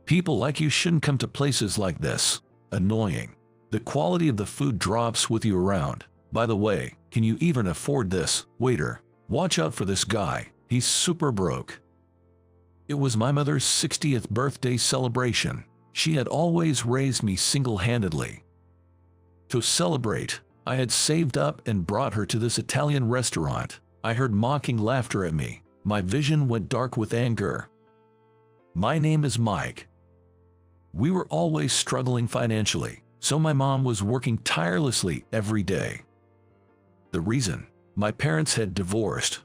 People like you shouldn't come to places like this. Annoying. The quality of the food drops with you around. By the way, can you even afford this? Waiter, watch out for this guy. He's super broke. It was my mother's 60th birthday celebration. She had always raised me single-handedly. To celebrate, I had saved up and brought her to this Italian restaurant. I heard mocking laughter at me. My vision went dark with anger. My name is Mike. We were always struggling financially, so my mom was working tirelessly every day. The reason? My parents had divorced.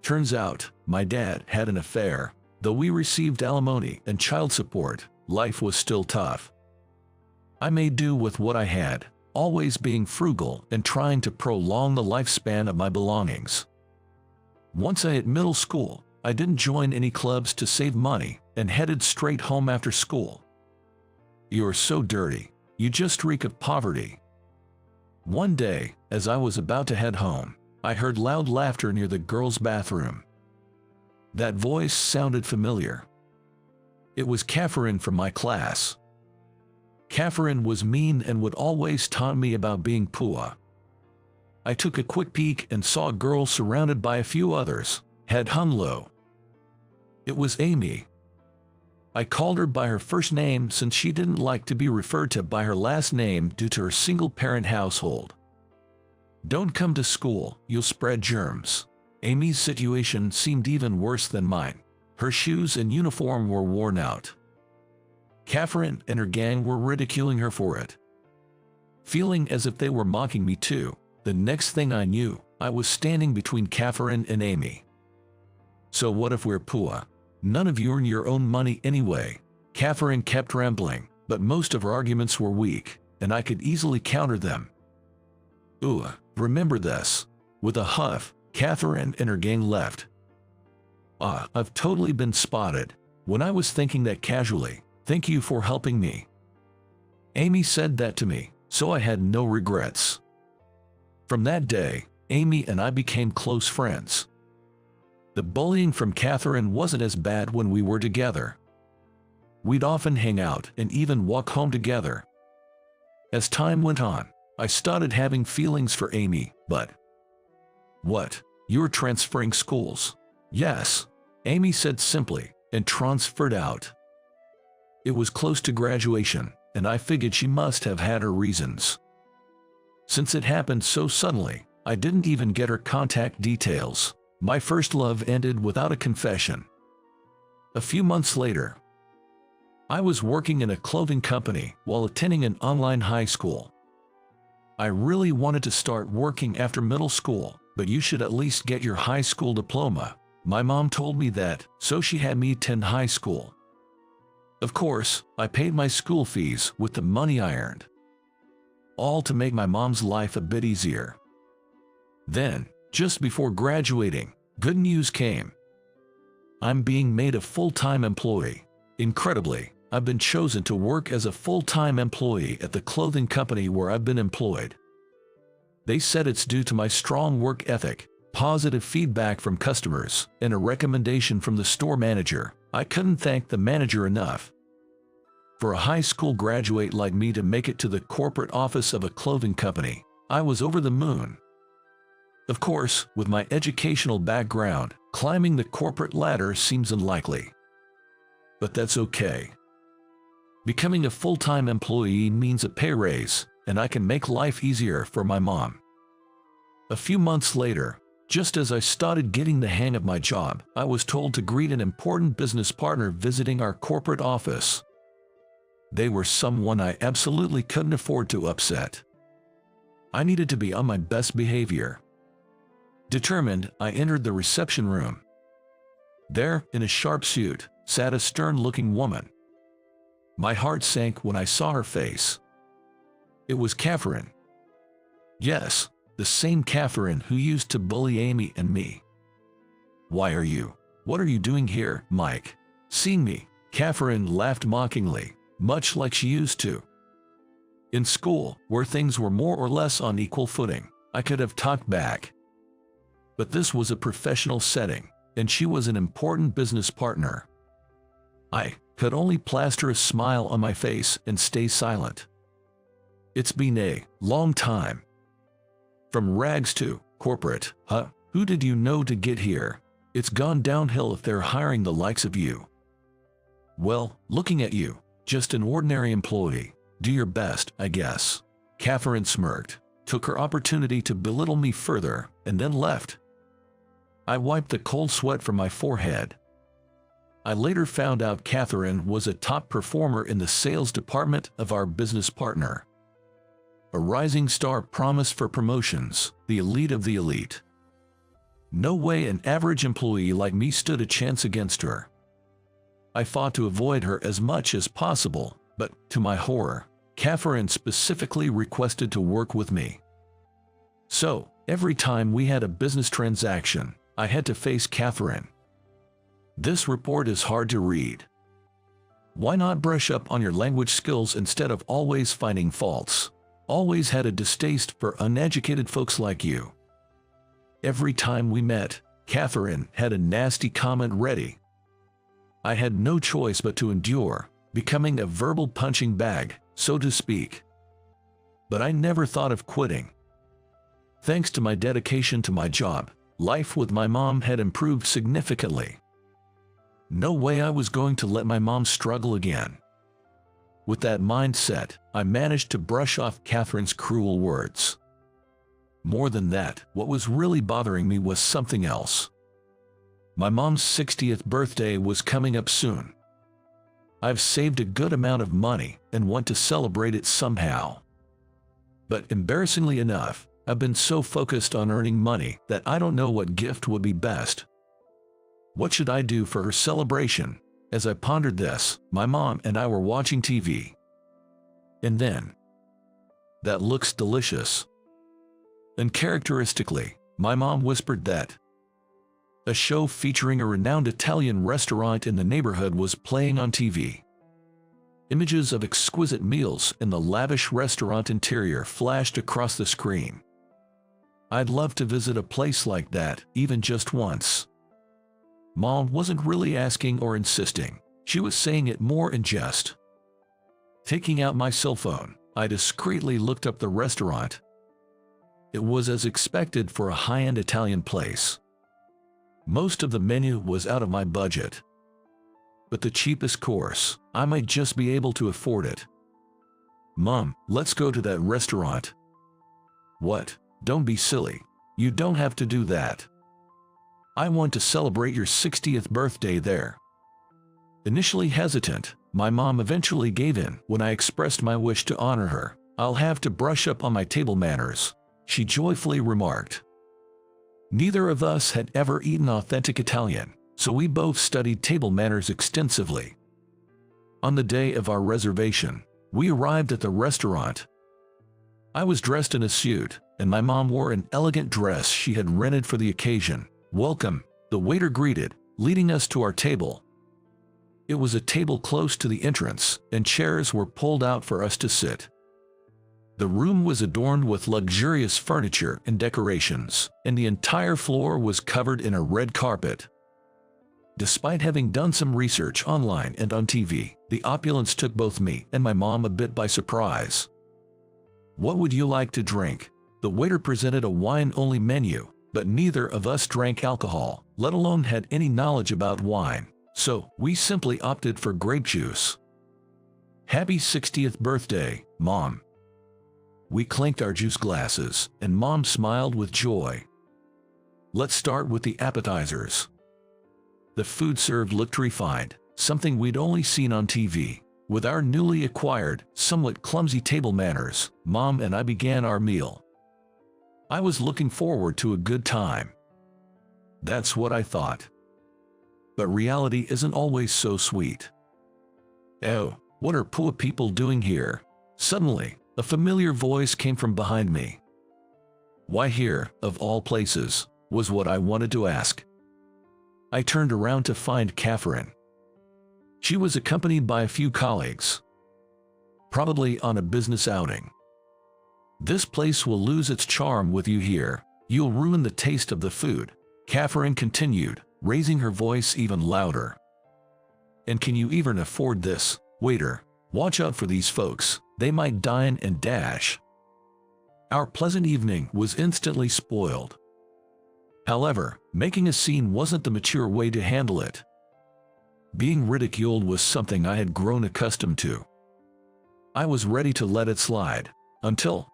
Turns out, my dad had an affair. Though we received alimony and child support, life was still tough. I made do with what I had, always being frugal and trying to prolong the lifespan of my belongings. Once I hit middle school, I didn't join any clubs to save money and headed straight home after school. You're so dirty. You just reek of poverty. One day, as I was about to head home, I heard loud laughter near the girls' bathroom. That voice sounded familiar. It was Catherine from my class. Catherine was mean and would always taunt me about being poor. I took a quick peek and saw a girl surrounded by a few others, head hung low. It was Amy. I called her by her first name since she didn't like to be referred to by her last name due to her single-parent household. Don't come to school, you'll spread germs. Amy's situation seemed even worse than mine. Her shoes and uniform were worn out. Catherine and her gang were ridiculing her for it. Feeling as if they were mocking me too, the next thing I knew, I was standing between Catherine and Amy. So what if we're poor? None of you earn your own money anyway. Catherine kept rambling, but most of her arguments were weak, and I could easily counter them. Ooh, remember this. With a huff, Catherine and her gang left. I've totally been spotted. When I was thinking that casually, thank you for helping me. Amy said that to me, so I had no regrets. From that day, Amy and I became close friends. The bullying from Catherine wasn't as bad when we were together. We'd often hang out and even walk home together. As time went on, I started having feelings for Amy, but... What? You're transferring schools? Yes, Amy said simply, and transferred out. It was close to graduation, and I figured she must have had her reasons. Since it happened so suddenly, I didn't even get her contact details. My first love ended without a confession. A few months later, I was working in a clothing company while attending an online high school. I really wanted to start working after middle school, but you should at least get your high school diploma. My mom told me that, so she had me attend high school. Of course, I paid my school fees with the money I earned. All to make my mom's life a bit easier. Then, just before graduating, good news came. I'm being made a full-time employee. Incredibly, I've been chosen to work as a full-time employee at the clothing company where I've been employed. They said it's due to my strong work ethic, positive feedback from customers, and a recommendation from the store manager. I couldn't thank the manager enough. For a high school graduate like me to make it to the corporate office of a clothing company, I was over the moon. Of course, with my educational background, climbing the corporate ladder seems unlikely. But that's okay. Becoming a full-time employee means a pay raise, and I can make life easier for my mom. A few months later, just as I started getting the hang of my job, I was told to greet an important business partner visiting our corporate office. They were someone I absolutely couldn't afford to upset. I needed to be on my best behavior. Determined, I entered the reception room. There, in a sharp suit, sat a stern-looking woman. My heart sank when I saw her face. It was Catherine. Yes, the same Catherine who used to bully Amy and me. What are you doing here, Mike? Seeing me, Catherine laughed mockingly, much like she used to. In school, where things were more or less on equal footing, I could have talked back. But this was a professional setting, and she was an important business partner. could only plaster a smile on my face and stay silent. It's been a long time. From rags to corporate, huh? Who did you know to get here? It's gone downhill if they're hiring the likes of you. Well, looking at you, just an ordinary employee. Do your best, I guess. Catherine smirked, took her opportunity to belittle me further, and then left. I wiped the cold sweat from my forehead. I later found out Catherine was a top performer in the sales department of our business partner. A rising star promised for promotions, the elite of the elite. No way an average employee like me stood a chance against her. I fought to avoid her as much as possible, but, to my horror, Catherine specifically requested to work with me. So, every time we had a business transaction, I had to face Catherine. This report is hard to read. Why not brush up on your language skills instead of always finding faults? Always had a distaste for uneducated folks like you. Every time we met, Catherine had a nasty comment ready. I had no choice but to endure, becoming a verbal punching bag, so to speak. But I never thought of quitting. Thanks to my dedication to my job, life with my mom had improved significantly. No way I was going to let my mom struggle again. With that mindset, I managed to brush off Catherine's cruel words. More than that, what was really bothering me was something else. My mom's 60th birthday was coming up soon. I've saved a good amount of money and want to celebrate it somehow. But embarrassingly enough, I've been so focused on earning money that I don't know what gift would be best. What should I do for her celebration? As I pondered this, my mom and I were watching TV. And then, "That looks delicious." Uncharacteristically, my mom whispered that a show featuring a renowned Italian restaurant in the neighborhood was playing on TV. Images of exquisite meals in the lavish restaurant interior flashed across the screen. I'd love to visit a place like that, even just once. Mom wasn't really asking or insisting. She was saying it more in jest. Taking out my cell phone, I discreetly looked up the restaurant. It was as expected for a high-end Italian place. Most of the menu was out of my budget. But the cheapest course, I might just be able to afford it. "Mom, let's go to that restaurant." "What? Don't be silly. You don't have to do that. I want to celebrate your 60th birthday there." Initially hesitant, my mom eventually gave in when I expressed my wish to honor her. "I'll have to brush up on my table manners," she joyfully remarked. Neither of us had ever eaten authentic Italian, so we both studied table manners extensively. On the day of our reservation, we arrived at the restaurant. I was dressed in a suit, and my mom wore an elegant dress she had rented for the occasion. "Welcome," the waiter greeted, leading us to our table. It was a table close to the entrance, and chairs were pulled out for us to sit. The room was adorned with luxurious furniture and decorations, and the entire floor was covered in a red carpet. Despite having done some research online and on TV, the opulence took both me and my mom a bit by surprise. "What would you like to drink?" The waiter presented a wine-only menu, but neither of us drank alcohol, let alone had any knowledge about wine, so we simply opted for grape juice. "Happy 60th birthday, Mom." We clinked our juice glasses, and Mom smiled with joy. "Let's start with the appetizers." The food served looked refined, something we'd only seen on TV. With our newly acquired, somewhat clumsy table manners, Mom and I began our meal. I was looking forward to a good time. That's what I thought. But reality isn't always so sweet. "Oh, what are poor people doing here?" Suddenly, a familiar voice came from behind me. "Why here, of all places?" was what I wanted to ask. I turned around to find Catherine. She was accompanied by a few colleagues. Probably on a business outing. "This place will lose its charm with you here. You'll ruin the taste of the food," Catherine continued, raising her voice even louder. And can you even afford this? Waiter, watch out for these folks. They might dine and dash. Our pleasant evening was instantly spoiled. However, making a scene wasn't the mature way to handle it. Being ridiculed was something I had grown accustomed to. I was ready to let it slide, until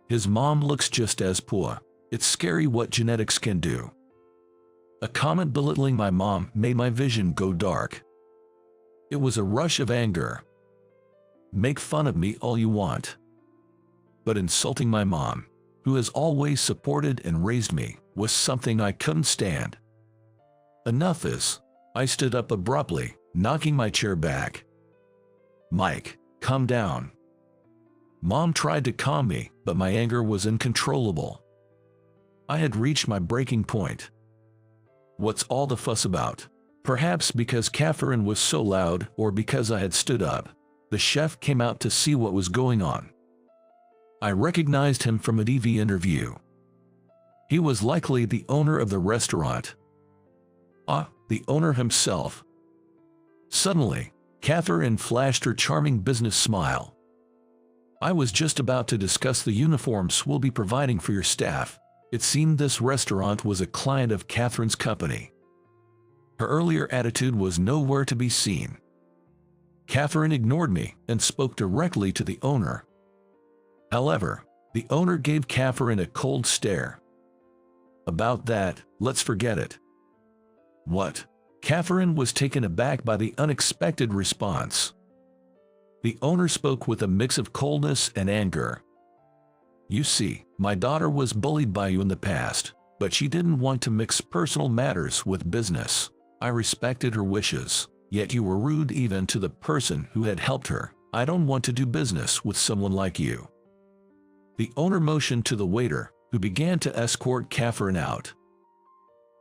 his mom looks just as poor. It's scary what genetics can do. A comment belittling my mom made my vision go dark. It was a rush of anger. Make fun of me all you want, but insulting my mom, who has always supported and raised me, was something I couldn't stand. Enough is. I stood up abruptly, knocking my chair back. Mike, calm down. Mom tried to calm me, but my anger was uncontrollable. I had reached my breaking point. What's all the fuss about? Perhaps because Catherine was so loud, or because I had stood up. The chef came out to see what was going on. I recognized him from a TV interview. He was likely the owner of the restaurant. The owner himself. Suddenly, Catherine flashed her charming business smile. I was just about to discuss the uniforms we'll be providing for your staff. It seemed this restaurant was a client of Catherine's company. Her earlier attitude was nowhere to be seen. Catherine ignored me and spoke directly to the owner. However, the owner gave Catherine a cold stare. About that, let's forget it. What? Catherine was taken aback by the unexpected response. The owner spoke with a mix of coldness and anger. You see, my daughter was bullied by you in the past, but she didn't want to mix personal matters with business. I respected her wishes, yet you were rude even to the person who had helped her. I don't want to do business with someone like you. The owner motioned to the waiter, who began to escort Catherine out.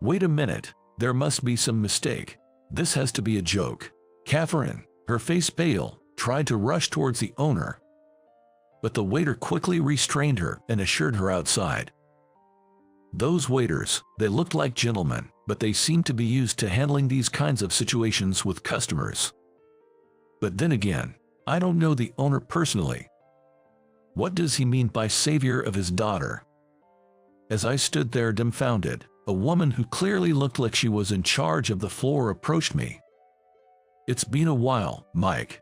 Wait a minute, there must be some mistake. This has to be a joke. Catherine, her face pale, tried to rush towards the owner, but the waiter quickly restrained her and assured her outside. Those waiters, they looked like gentlemen, but they seemed to be used to handling these kinds of situations with customers. But then again, I don't know the owner personally. What does he mean by savior of his daughter? As I stood there dumbfounded, a woman who clearly looked like she was in charge of the floor approached me. It's been a while, Mike.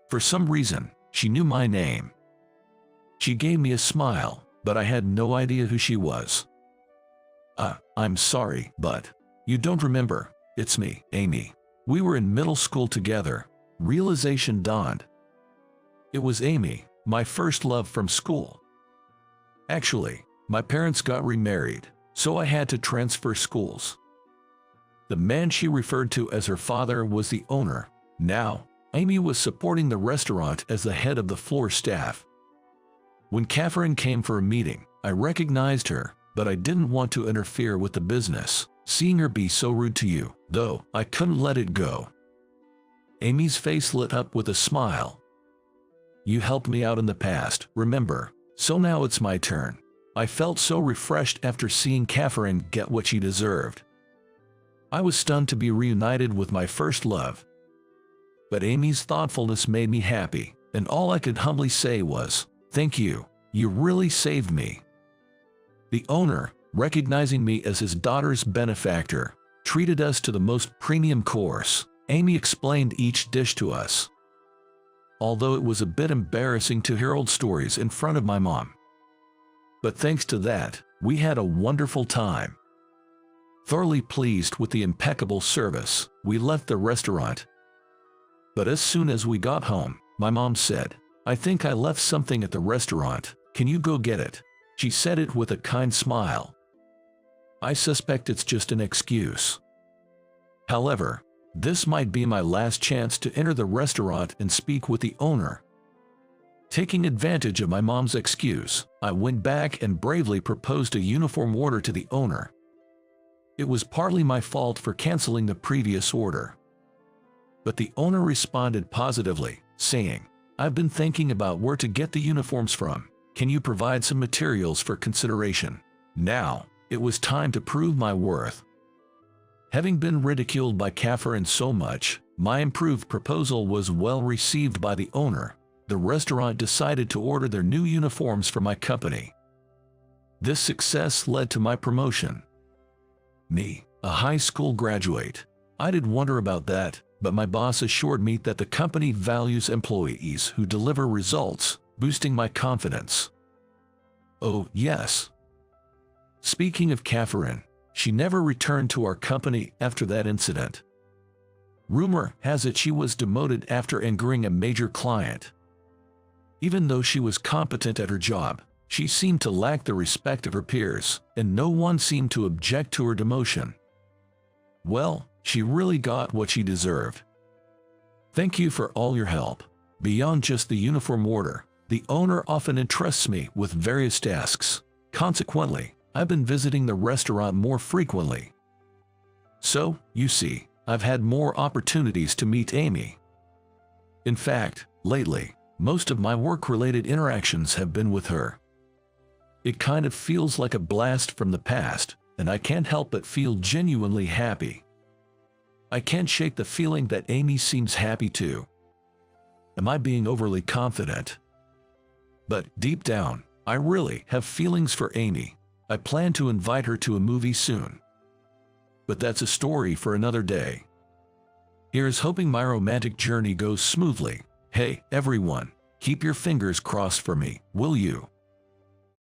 For some reason, she knew my name. She gave me a smile, but I had no idea who she was. I'm sorry, but you don't remember. It's me, Amy. We were in middle school together. Realization dawned. It was Amy, my first love from school. Actually, my parents got remarried, so I had to transfer schools. The man she referred to as her father was the owner. Now, Amy was supporting the restaurant as the head of the floor staff. When Catherine came for a meeting, I recognized her, but I didn't want to interfere with the business. Seeing her be so rude to you, though, I couldn't let it go. Amy's face lit up with a smile. You helped me out in the past, remember? So now it's my turn. I felt so refreshed after seeing Catherine get what she deserved. I was stunned to be reunited with my first love. But Amy's thoughtfulness made me happy, and all I could humbly say was, thank you, you really saved me. The owner, recognizing me as his daughter's benefactor, treated us to the most premium course. Amy explained each dish to us. Although it was a bit embarrassing to hear old stories in front of my mom. But thanks to that, we had a wonderful time. Thoroughly pleased with the impeccable service, we left the restaurant. But as soon as we got home, my mom said, I think I left something at the restaurant. Can you go get it? She said it with a kind smile. I suspect it's just an excuse. However, this might be my last chance to enter the restaurant and speak with the owner. Taking advantage of my mom's excuse, I went back and bravely proposed a uniform order to the owner. It was partly my fault for canceling the previous order. But the owner responded positively, saying, I've been thinking about where to get the uniforms from. Can you provide some materials for consideration? Now, it was time to prove my worth. Having been ridiculed by Catherine so much, my improved proposal was well received by the owner. The restaurant decided to order their new uniforms for my company. This success led to my promotion. Me, a high school graduate. I did wonder about that, but my boss assured me that the company values employees who deliver results, boosting my confidence. Oh, yes. Speaking of Catherine, she never returned to our company after that incident. Rumor has it she was demoted after angering a major client. Even though she was competent at her job, she seemed to lack the respect of her peers, and no one seemed to object to her demotion. Well, she really got what she deserved. Thank you for all your help. Beyond just the uniform order, the owner often entrusts me with various tasks. Consequently, I've been visiting the restaurant more frequently. So, you see, I've had more opportunities to meet Amy. In fact, lately, most of my work-related interactions have been with her. It kind of feels like a blast from the past, and I can't help but feel genuinely happy. I can't shake the feeling that Amy seems happy too. Am I being overly confident? But deep down, I really have feelings for Amy. I plan to invite her to a movie soon. But that's a story for another day. Here's hoping my romantic journey goes smoothly. Hey, everyone, keep your fingers crossed for me, will you?